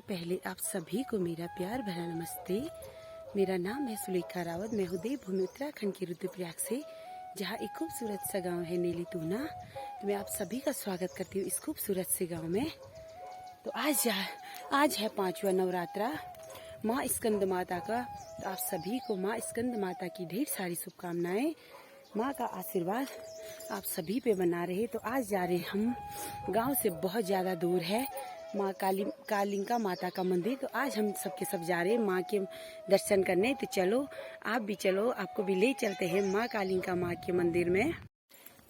पहले आप सभी को मेरा प्यार भरा नमस्ते। मेरा नाम है सुलेखा रावत। मैं हूँ देवभूमि उत्तराखंड के रुद्रप्रयाग से, जहाँ एक खूबसूरत सा गांव है नीली तूना। तो मैं आप सभी का स्वागत करती हूँ इस खूबसूरत से गांव में। तो आज है 5वां नवरात्रा माँ स्कंद माता का। तो आप सभी को माँ स्कंद माता की ढेर सारी शुभकामनाएं, माँ का आशीर्वाद आप सभी पे बना रहे। तो आज जा रहे हम गांव से बहुत ज़्यादा दूर है माँ कालिंका माता का मंदिर। तो आज हम सबके सब जा रहे हैं माँ के दर्शन करने। तो चलो आप भी चलो, आपको भी ले चलते हैं माँ कालिंका माँ के मंदिर में।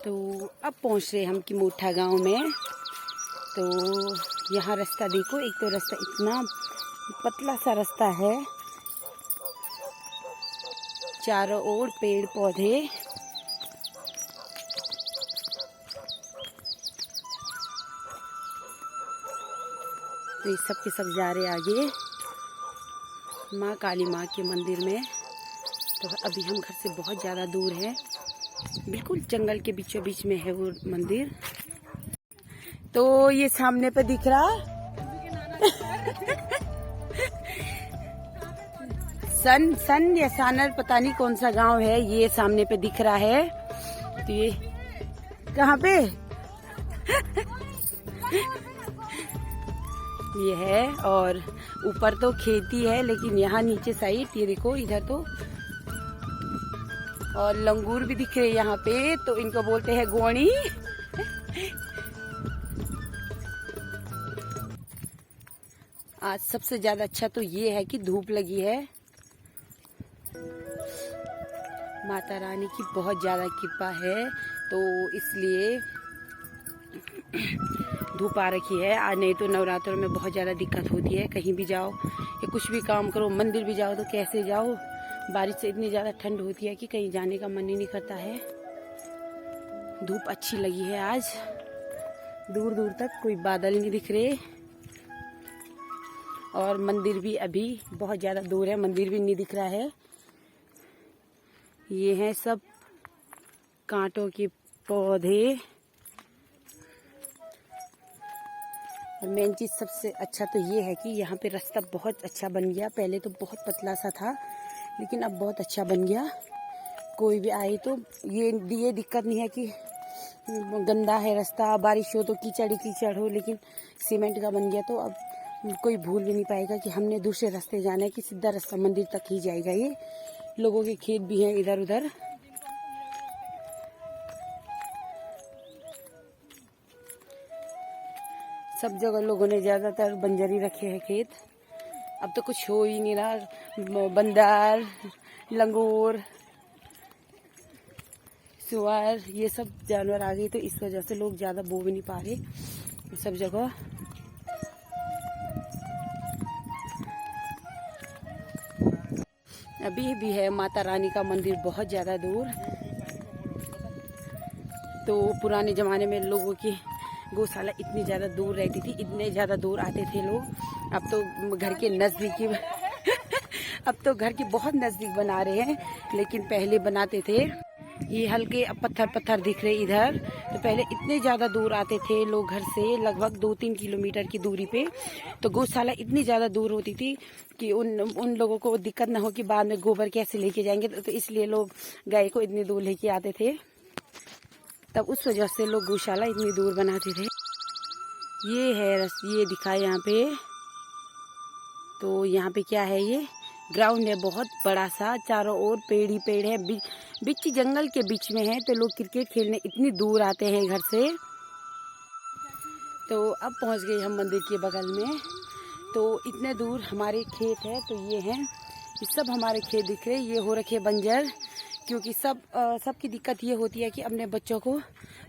तो अब पहुँच रहे हम कि मोठा गांव में। तो यहाँ रास्ता देखो, एक तो रास्ता इतना पतला सा रास्ता है, चारों ओर पेड़ पौधे। तो ये सब के सब जा रहे आगे माँ काली माँ के मंदिर में। तो अभी हम घर से बहुत ज़्यादा दूर हैं, बिल्कुल जंगल के बीचों बीच में है वो मंदिर। तो ये सामने पे दिख रहा सन या सानर, पता नहीं कौन सा गांव है, ये सामने पे दिख रहा है। तो ये कहाँ पे ये है, और ऊपर तो खेती है, लेकिन यहाँ नीचे साइड ये देखो, इधर तो और लंगूर भी दिख रहे यहाँ पे। तो इनको बोलते हैं गोणी। आज सबसे ज्यादा अच्छा तो ये है कि धूप लगी है, माता रानी की बहुत ज्यादा कृपा है, तो इसलिए धूप आ रखी है। आज नहीं तो नवरात्रों में बहुत ज़्यादा दिक्कत होती है, कहीं भी जाओ या कुछ भी काम करो, मंदिर भी जाओ तो कैसे जाओ। बारिश से इतनी ज़्यादा ठंड होती है कि कहीं जाने का मन ही नहीं करता है। धूप अच्छी लगी है आज, दूर दूर तक कोई बादल नहीं दिख रहे, और मंदिर भी अभी बहुत ज़्यादा दूर है, मंदिर भी नहीं दिख रहा है। ये हैं सब कांटों के पौधे। मेन चीज़ सबसे अच्छा तो ये है कि यहाँ पे रास्ता बहुत अच्छा बन गया। पहले तो बहुत पतला सा था, लेकिन अब बहुत अच्छा बन गया। कोई भी आए तो ये दिक्कत नहीं है कि गंदा है रास्ता, बारिश हो तो कीचड़ ही कीचड़ हो, लेकिन सीमेंट का बन गया तो अब कोई भूल भी नहीं पाएगा कि हमने दूसरे रास्ते जाना है, कि सीधा रास्ता मंदिर तक ही जाएगा। ये लोगों के खेत भी हैं इधर उधर। सब जगह लोगों ने ज्यादातर बंजरी रखे हैं खेत। अब तो कुछ हो ही नहीं रहा, बंदर, लंगूर, सुअर, ये सब जानवर आ गए, तो इस वजह से लोग ज्यादा बो भी नहीं पा रहे सब जगह। अभी भी है माता रानी का मंदिर बहुत ज्यादा दूर। तो पुराने जमाने में लोगों की गौशाला इतनी ज़्यादा दूर रहती थी, इतने ज़्यादा दूर आते थे लोग। अब तो घर के नज़दीकी अब तो घर के बहुत नज़दीक बना रहे हैं, लेकिन पहले बनाते थे। ये हल्के पत्थर दिख रहे इधर। तो पहले इतने ज़्यादा दूर आते थे लोग घर से, लगभग 2-3 किलोमीटर की दूरी पे। तो गौशाला इतनी ज़्यादा दूर होती थी कि उन लोगों को दिक्कत ना हो कि बाद में गोबर कैसे लेके जाएंगे। तो इसलिए लोग गाय को इतनी दूर लेके आते थे, तब उस वजह से लोग गौशाला इतनी दूर बनाते थे। ये है ये दिखाए यहाँ पे। तो यहाँ पे क्या है, ये ग्राउंड है बहुत बड़ा सा, चारों ओर पेड़ ही पेड़ है, बीच जंगल के बीच में है। तो लोग क्रिकेट खेलने इतनी दूर आते हैं घर से। तो अब पहुँच गए हम मंदिर के बगल में। तो इतने दूर हमारे खेत है, तो ये हैं, ये सब हमारे खेत दिख रहे। ये हो रखे बंजर, क्योंकि सबकी दिक्कत ये होती है कि अपने बच्चों को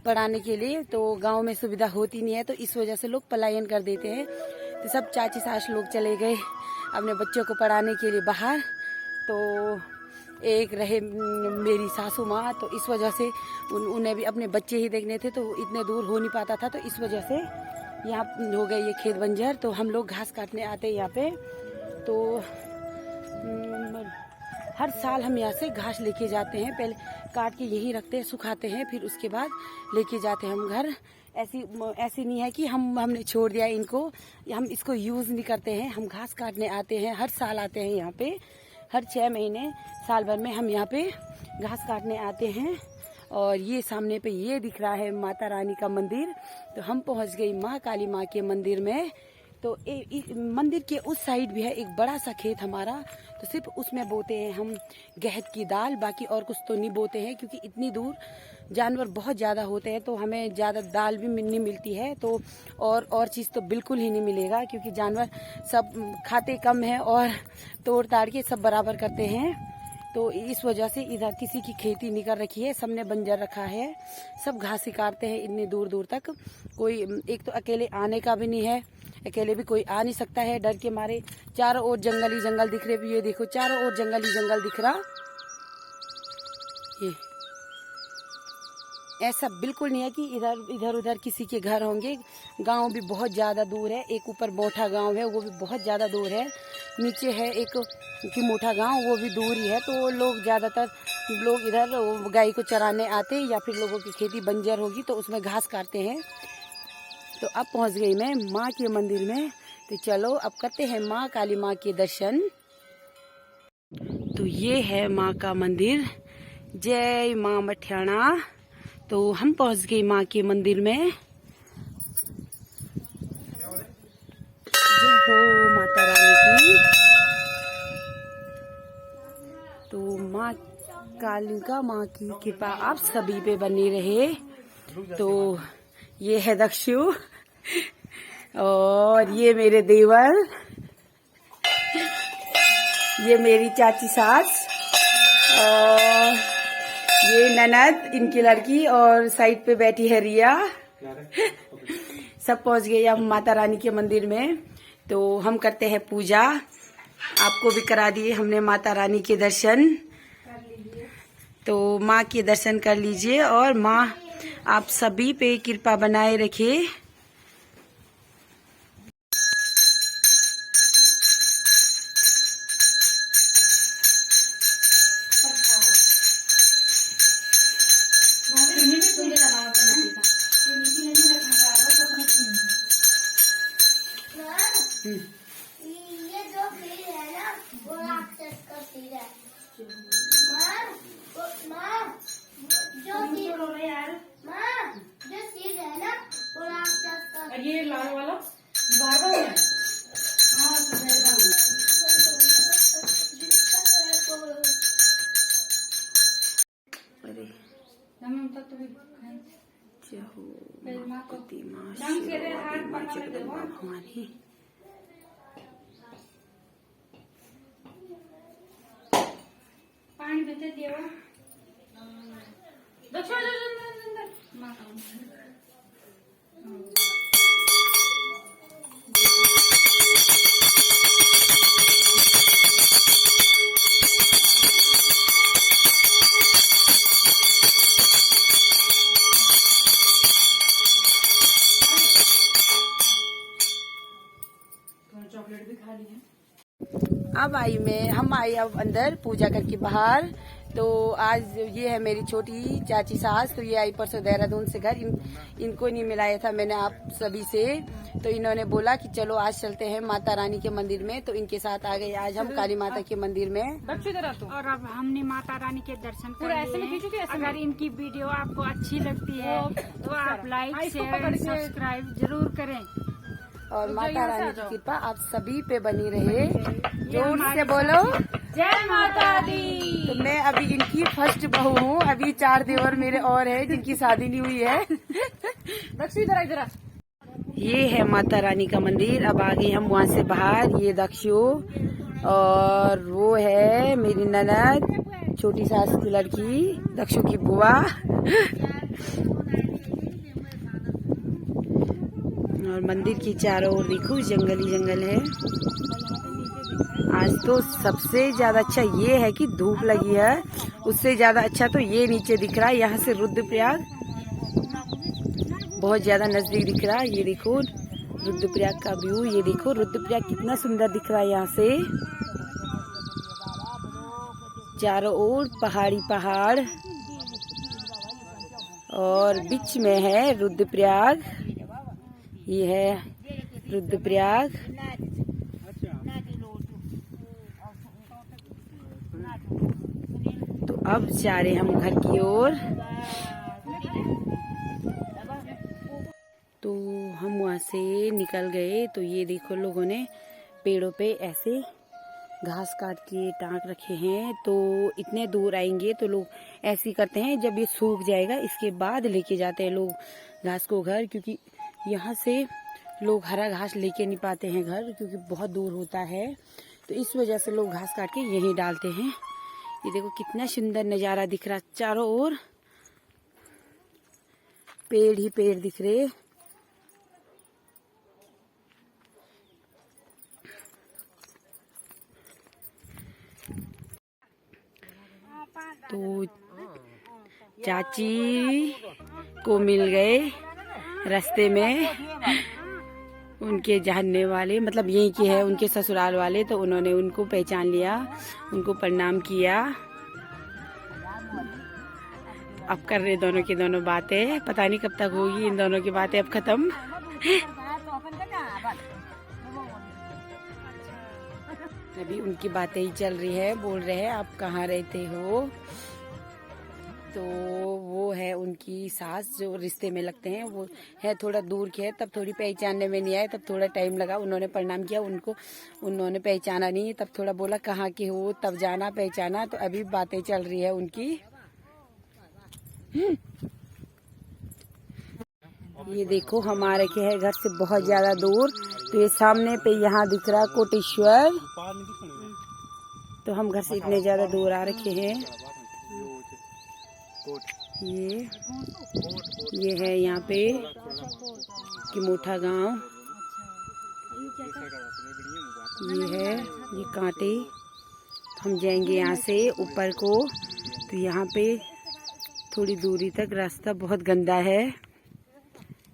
पढ़ाने के लिए तो गांव में सुविधा होती नहीं है, तो इस वजह से लोग पलायन कर देते हैं। तो सब चाची सास लोग चले गए अपने बच्चों को पढ़ाने के लिए बाहर। तो एक रहे मेरी सासू माँ, तो इस वजह से उन्हें भी अपने बच्चे ही देखने थे, तो इतने दूर हो नहीं पाता था। तो इस वजह से यहाँ हो गए ये खेत बंजर। तो हम लोग घास काटने आते हैं यहाँ पे। तो हर साल हम यहाँ से घास लेके जाते हैं, पहले काट के यहीं रखते हैं, सुखाते हैं, फिर उसके बाद लेके जाते हैं हम घर। ऐसी नहीं है कि हमने छोड़ दिया इनको, हम इसको यूज नहीं करते हैं। हम घास काटने आते हैं, हर साल आते हैं यहाँ पे, हर 6 महीने साल भर में हम यहाँ पे घास काटने आते हैं। और ये सामने पे ये दिख रहा है माता रानी का मंदिर। तो हम पहुँच गई माँ काली माँ के मंदिर में। तो मंदिर के उस साइड भी है एक बड़ा सा खेत हमारा, तो सिर्फ उसमें बोते हैं हम गेहूं की दाल, बाकी और कुछ तो नहीं बोते हैं, क्योंकि इतनी दूर जानवर बहुत ज़्यादा होते हैं तो हमें ज़्यादा दाल भी नहीं मिलती है। तो और चीज़ तो बिल्कुल ही नहीं मिलेगा, क्योंकि जानवर सब खाते कम है और तोड़ ताड़ के सब बराबर करते हैं। तो इस वजह से इधर किसी की खेती नहीं कर रखी है, सबने बंजर रखा है, सब घास ही काटते हैं इतनी दूर दूर तक। कोई एक तो अकेले आने का भी नहीं है, अकेले भी कोई आ नहीं सकता है डर के मारे। चारों ओर जंगल ही जंगल दिख रहे, ये देखो चारों ओर जंगल ही जंगल दिख रहा। ये ऐसा बिल्कुल नहीं है कि इधर उधर किसी के घर होंगे। गांव भी बहुत ज़्यादा दूर है, एक ऊपर मोटा गांव है वो भी बहुत ज़्यादा दूर है, नीचे है एक कि मोटा गांव वो भी दूर ही है। तो लोग ज़्यादातर लोग इधर गाय को चराने आते हैं, या फिर लोगों की खेती बंजर होगी तो उसमें घास काटते हैं। तो अब पहुंच गई मैं माँ के मंदिर में। तो चलो अब करते हैं माँ काली माँ के दर्शन। तो ये है माँ का मंदिर, जय माँ मठियाना। तो हम पहुंच गए माँ के मंदिर में। जय हो माता रानी की। तो माँ कालिका माँ की कृपा आप सभी पे बनी रहे। तो ये है दक्षु और ये मेरे देवर, ये मेरी चाची सास और ये ननद इनकी लड़की, और साइड पे बैठी है रिया। सब पहुंच गए हम माता रानी के मंदिर में। तो हम करते हैं पूजा, आपको भी करा दिए हमने माता रानी के दर्शन। तो माँ के दर्शन कर लीजिए और माँ आप सभी पे कृपा बनाए रखे। ये जो पेड़ है ना वो राक्षस का पेड़ है। माँ जो चीज है ना वो राक्षस का। ये लाल वाला बारबा है। हाँ भवानी। पानी देते देवा चॉकलेट भी खा ली है। अब हम आई अब अंदर पूजा करके बाहर। तो आज ये है मेरी छोटी चाची सास। तो ये आई परसों देहरादून से घर, इनको नहीं मिलाया था मैंने आप सभी से। तो इन्होंने बोला कि चलो आज चलते हैं माता रानी के मंदिर में, तो इनके साथ आ गए आज हम काली माता के मंदिर में। और अब हमने माता रानी के दर्शन कर लिए। अगर इनकी वीडियो आपको अच्छी लगती है तो आप लाइक शेयर सब्सक्राइब जरूर करें। और माता रानी की कृपा आप सभी पे बनी रहे। जोर से बोलो जय माता दी। तो मैं अभी इनकी फर्स्ट बहू हूँ, अभी 4 देवर मेरे और हैं जिनकी शादी नहीं हुई है। इधर ये है माता रानी का मंदिर। अब आ गए हम वहाँ से बाहर। ये दक्षु और वो है मेरी ननद, छोटी सास की लड़की, दक्षु की बुआ। और मंदिर की चारों ओर देखो जंगल ही जंगल है। आज तो सबसे ज्यादा अच्छा ये है कि धूप लगी है, उससे ज्यादा अच्छा तो ये नीचे दिख रहा है। यहाँ से रुद्रप्रयाग बहुत ज्यादा नजदीक दिख रहा है। ये देखो रुद्रप्रयाग का व्यू, ये देखो रुद्रप्रयाग कितना सुंदर दिख रहा है। यहाँ से चारों ओर पहाड़ी पहाड़ और बीच में है रुद्रप्रयाग। ये है रुद्रप्रयाग। तो अब जा रहे हम घर की ओर। तो हम वहाँ से निकल गए तो ये देखो लोगों ने पेड़ों पे ऐसे घास काट के टांग रखे हैं। तो इतने दूर आएंगे तो लोग ऐसे करते हैं, जब ये सूख जाएगा इसके बाद लेके जाते हैं लोग घास को घर, क्योंकि यहाँ से लोग हरा घास लेके नहीं पाते हैं घर, क्योंकि बहुत दूर होता है। तो इस वजह से लोग घास काट के यहीं डालते हैं। ये देखो कितना सुंदर नज़ारा दिख रहा, चारों ओर पेड़ ही पेड़ दिख रहे। तो चाची को मिल गए रास्ते में उनके जानने वाले, मतलब यहीं के है उनके ससुराल वाले। तो उन्होंने उनको पहचान लिया, उनको प्रणाम किया। अब कर रहे दोनों की दोनों बातें, पता नहीं कब तक होगी इन दोनों की बातें अब खत्म। अभी उनकी बातें ही चल रही है, बोल रहे हैं आप कहाँ रहते हो। तो वो है उनकी सास जो रिश्ते में लगते हैं, वो है थोड़ा दूर के है, तब थोड़ी पहचानने में नहीं आए, तब थोड़ा टाइम लगा। उन्होंने प्रणाम किया, उनको उन्होंने पहचाना नहीं, तब थोड़ा बोला कहाँ के हो, तब जाना पहचाना। तो अभी बातें चल रही है उनकी। ये देखो हमारे के है घर से बहुत ज्यादा दूर। तो ये सामने पे यहाँ दिख रहा कोटेश्वर। तो हम घर से इतने ज्यादा दूर आ रखे हैं। ये है यहाँ पे किमोठा गांव। ये है ये कांटे। हम जाएंगे यहाँ से ऊपर को। तो यहाँ पे थोड़ी दूरी तक रास्ता बहुत गंदा है।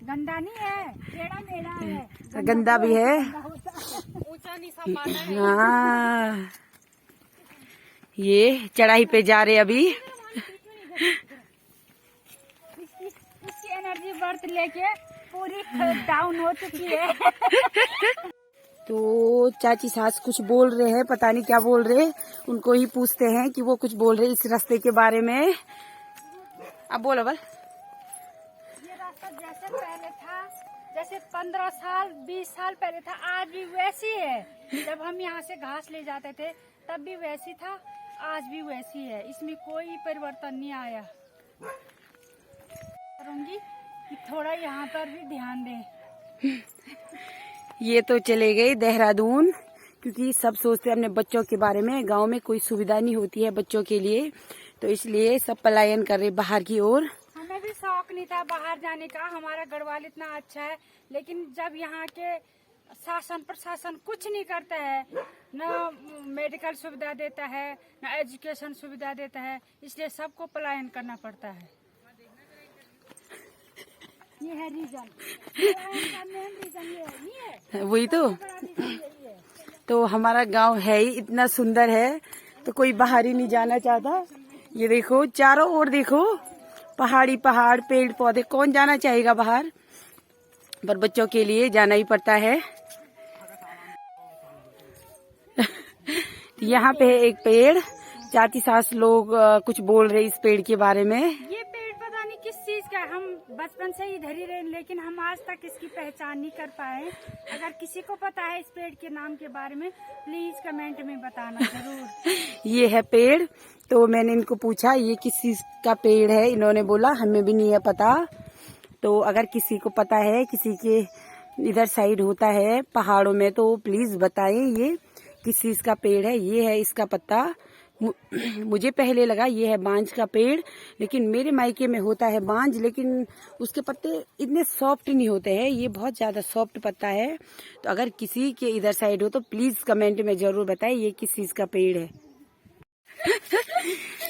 गंदा नहीं है, टेढ़ा मेढ़ा है। गंदा भी है। हाँ, ये चढ़ाई पे जा रहे अभी। इसकी एनर्जी बर्थ लेके पूरी डाउन हो चुकी है। तो चाची सास कुछ बोल रहे हैं, पता नहीं क्या बोल रहे। उनको ही पूछते हैं कि वो कुछ बोल रहे इस रास्ते के बारे में। अब बोलो बल। ये रास्ता जैसे पहले था, जैसे 15 साल 20 साल पहले था, आज भी वैसी है। जब हम यहाँ से घास ले जाते थे तब भी वैसी था, आज भी वैसी है। इसमें कोई परिवर्तन नहीं आया। करूंगी कि थोड़ा यहाँ पर भी ध्यान दें। ये तो चले गए देहरादून, क्योंकि सब सोचते हैं अपने बच्चों के बारे में। गांव में कोई सुविधा नहीं होती है बच्चों के लिए, तो इसलिए सब पलायन कर रहे बाहर की ओर। हमें भी शौक नहीं था बाहर जाने का, हमारा गढ़वाल इतना अच्छा है, लेकिन जब यहाँ के शासन प्रशासन कुछ नहीं करता है, न मेडिकल सुविधा देता है, न एजुकेशन सुविधा देता है, इसलिए सबको पलायन करना पड़ता है। ये है रीजन, मेन रीजन ये है, नहीं है? वही तो हमारा गांव है ही इतना सुंदर है, तो कोई बाहर ही नहीं जाना चाहता। ये देखो चारों ओर देखो, पहाड़ी पहाड़ पेड़ पौधे, कौन जाना चाहेगा बाहर, पर बच्चों के लिए जाना ही पड़ता है। यहाँ पे है एक पेड़, चाची सास लोग कुछ बोल रहे इस पेड़ के बारे में। ये पेड़ पता नहीं किस चीज का, हम बचपन से ही इधर ही रहे, लेकिन हम आज तक इसकी पहचान नहीं कर पाए। अगर किसी को पता है इस पेड़ के नाम के बारे में, प्लीज कमेंट में बताना जरूर। ये है पेड़। तो मैंने इनको पूछा ये किस चीज का पेड़ है, इन्होंने बोला हमें भी नहीं है पता। तो अगर किसी को पता है, किसी के इधर साइड होता है पहाड़ों में, तो प्लीज बताएं ये किस चीज का पेड़ है। ये है इसका पत्ता। मुझे पहले लगा ये है बांज का पेड़, लेकिन मेरे मायके में होता है बांज, लेकिन उसके पत्ते इतने सॉफ्ट नहीं होते हैं। ये बहुत ज्यादा सॉफ्ट पत्ता है। तो अगर किसी के इधर साइड हो तो प्लीज कमेंट में जरूर बताएं ये किस चीज का पेड़ है।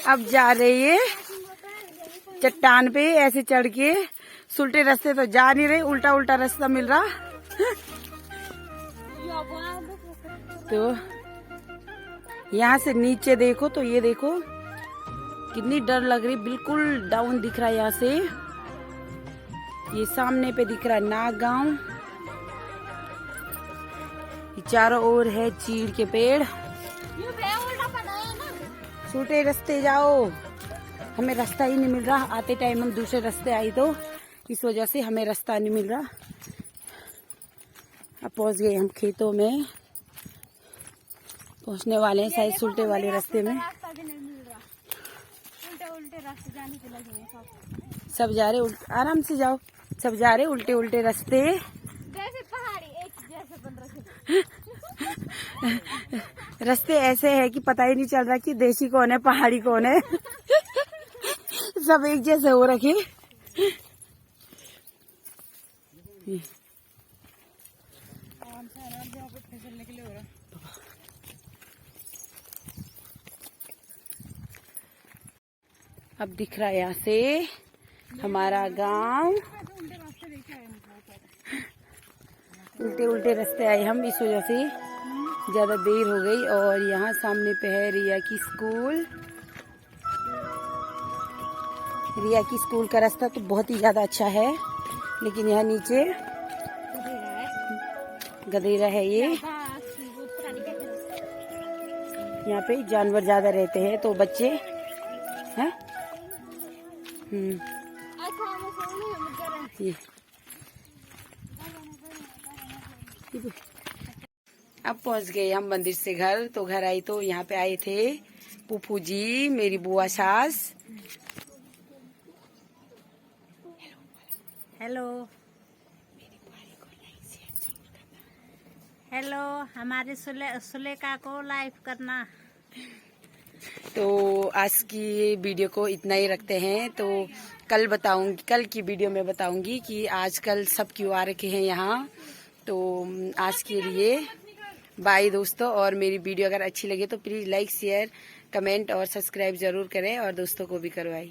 अब जा रहे ये चट्टान पे ऐसे चढ़ के, सुलटे रास्ते तो जा नहीं रहे, उल्टा उल्टा रास्ता मिल रहा। तो यहाँ से नीचे देखो तो ये देखो कितनी डर लग रही, बिल्कुल डाउन दिख रहा है यहाँ से। ये सामने पे दिख रहा है नाग गांव। ये चारों ओर है चीड़ के पेड़। छोटे रास्ते जाओ, हमें रास्ता ही नहीं मिल रहा। आते टाइम हम दूसरे रास्ते आई तो इस वजह से हमें रास्ता नहीं मिल रहा। अब पहुंच गए हम खेतों में, पहुंचने वाले हैं शायद सुलटे वाले रास्ते में। उल्टे रास्ते जाने के लगे सब जा रहे, आराम से जाओ, सब जा रहे उल्टे उल्टे रास्ते। जैसे पहाड़ी एक जैसे बन रहे। रास्ते ऐसे है कि पता ही नहीं चल रहा कि देसी कौन है पहाड़ी कौन है। सब एक जैसे हो रखे। फिसलने के लिए हो रहा। अब दिख रहा है यहाँ से हमारा गांव। उल्टे उल्टे रास्ते आए हम, इस वजह से ज्यादा देर हो गई। और यहाँ सामने पे है रिया की स्कूल। रिया की स्कूल का रास्ता तो बहुत ही ज्यादा अच्छा है, लेकिन यहाँ नीचे गधेरा है। ये यहाँ पे जानवर ज्यादा रहते हैं तो बच्चे हैं। ये अब पहुंच गए हम मंदिर से घर। तो घर आई तो यहाँ पे आए थे पुप्पू जी, मेरी बुआ सास। हेलो हेलो, हमारे सुलेखा को लाइव करना। तो आज की वीडियो को इतना ही रखते हैं। तो कल बताऊंगी, कल की वीडियो में बताऊंगी कि आजकल सब क्यों आ रखे हैं यहाँ। तो आज के लिए बाय दोस्तों। और मेरी वीडियो अगर अच्छी लगे तो प्लीज लाइक शेयर कमेंट और सब्सक्राइब जरूर करें और दोस्तों को भी करवाइए।